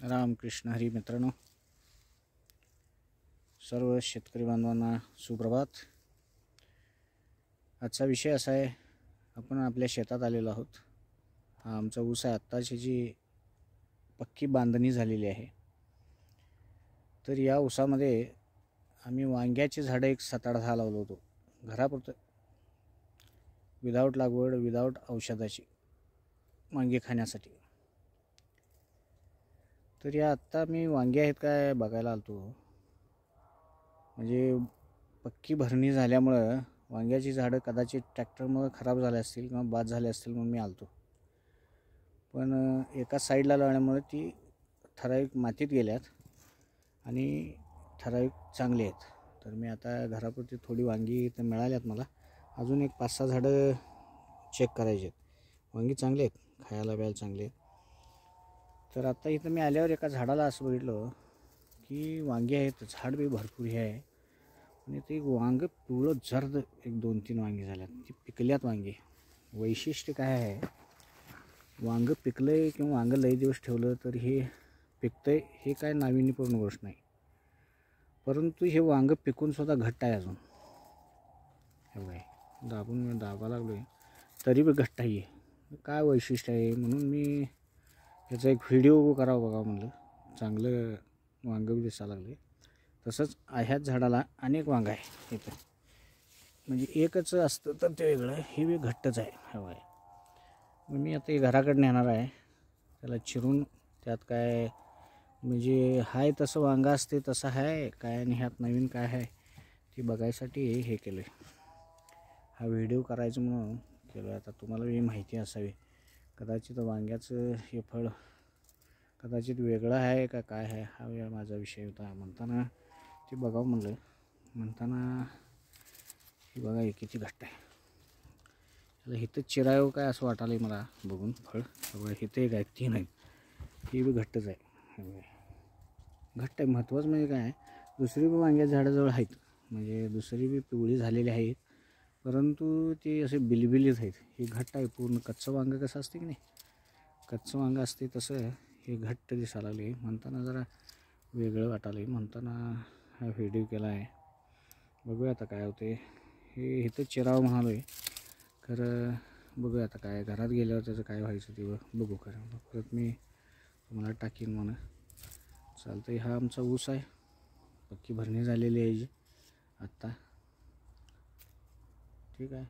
रामकृष्ण हरी मित्रांनो, सर्व शेतकरी बांधवांना सुप्रभात। आजचा विषय असा आहे, आपण आपल्या शेतात आलेलो आहोत। हा आमचा ऊस आहे। आत्ताची जी पक्की बांधणी झालेली आहे, तर या ऊसामध्ये आम्ही वांग्याची झाडं एक 7-8 लावलो होतो घरापुरतं, विदाऊट लागवड, विदाऊट औषधाची, वांगे खाण्यासाठी। तर या आत्ता मी वांगे आहेत काय बघायला आलतो। म्हणजे पक्की भरणी झाल्यामुळं वांग्याची झाडं कदाचित ट्रॅक्टरमुळे खराब झाले असतील किंवा बाद झाले असतील म्हणून मी आलतो। पण एका साईडला लावल्यामुळे ती ठराविक मातीत गेल्यात आणि ठराविक चांगली आहेत। तर मी आता घरापुरती थोडी वांगी इथं मिळाल्यात मला। अजून एक 5-6 झाडं चेक करायची आहेत। वांगी चांगली आहेत, खायला प्यायला चांगली आहेत। तर आता इथं मी आल्यावर एका झाडाला असं बघितलं की वांगी आहेत, झाड बी भरपूर हे आहे आणि ते वांग पिवळं जर्द एक 2-3 वांगी झाल्यात, ती पिकल्यात वांगी। वैशिष्ट्य काय आहे, वांग पिकलंय किंवा वांग लई दिवस ठेवलं तर हे पिकतंय, हे काय नाविन्यपूर्ण गोष्ट नाही। परंतु हे वांग पिकून सुद्धा घट्ट आहे अजून। हे बघा, दाबून दाबा लागलोय तरी बी घट्ट आहे। काय वैशिष्ट्य आहे म्हणून मी याचा एक व्हिडिओ करावा बघा म्हणलं। चांगलं वांग बी दिसायला लागले। तसंच ह्याच झाडाला अनेक वांग आहे इथं, म्हणजे एकच असतं तर ते वेगळं, हे बी घट्टच आहे। हे बघा, मग मी आता हे घराकडे नेणार आहे, त्याला चिरून त्यात काय म्हणजे हाय तसं वांगा असते तसं आहे काय आणि ह्यात नवीन काय आहे ते बघायसाठी हे केलं आहे। हा व्हिडिओ करायचं म्हणून केलं आहे। आता तुम्हाला बी माहिती असावी, कदाचित वांग्याचं हे फळ कदाचित वेगळं आहे का काय आहे, हा माझा विषय होता। म्हणताना ते बघावं म्हणलं, म्हणताना हे बघा हे किती घट्ट आहे। त्याला इथं चिरायव काय असं वाटायला मला बघून फळ। बघा इथं एक आहे, 3 आहेत, हे बी घट्टच आहे, घट्ट आहे। महत्त्वाचं म्हणजे काय, दुसरी बी वांग्या झाडाजवळ आहेत, म्हणजे दुसरी बी पिवळी झालेली आहेत, परंतु ते असे बिलबिलीत आहेत। हे घट्ट आहे पूर्ण। कच्चं वांगं कसं असते की नाही, कच्चं वांगं असते तसं हे घट्ट दिसायला लागले। म्हणताना जरा वेगळं वाटायला, म्हणताना हा व्हिडिओ केला आहे। बघूया आता काय होते। हे इथं चिरावं म्हणालो आहे, खरं बघूया आता काय घरात गेल्यावर त्याचं काय व्हायचं ते बघू। खरं परत मी तुम्हाला टाकीन म्हणा। चालतं, हा आमचा ऊस आहे, पक्की भरणी झालेली आहे जी आत्ता। ठीक आहे।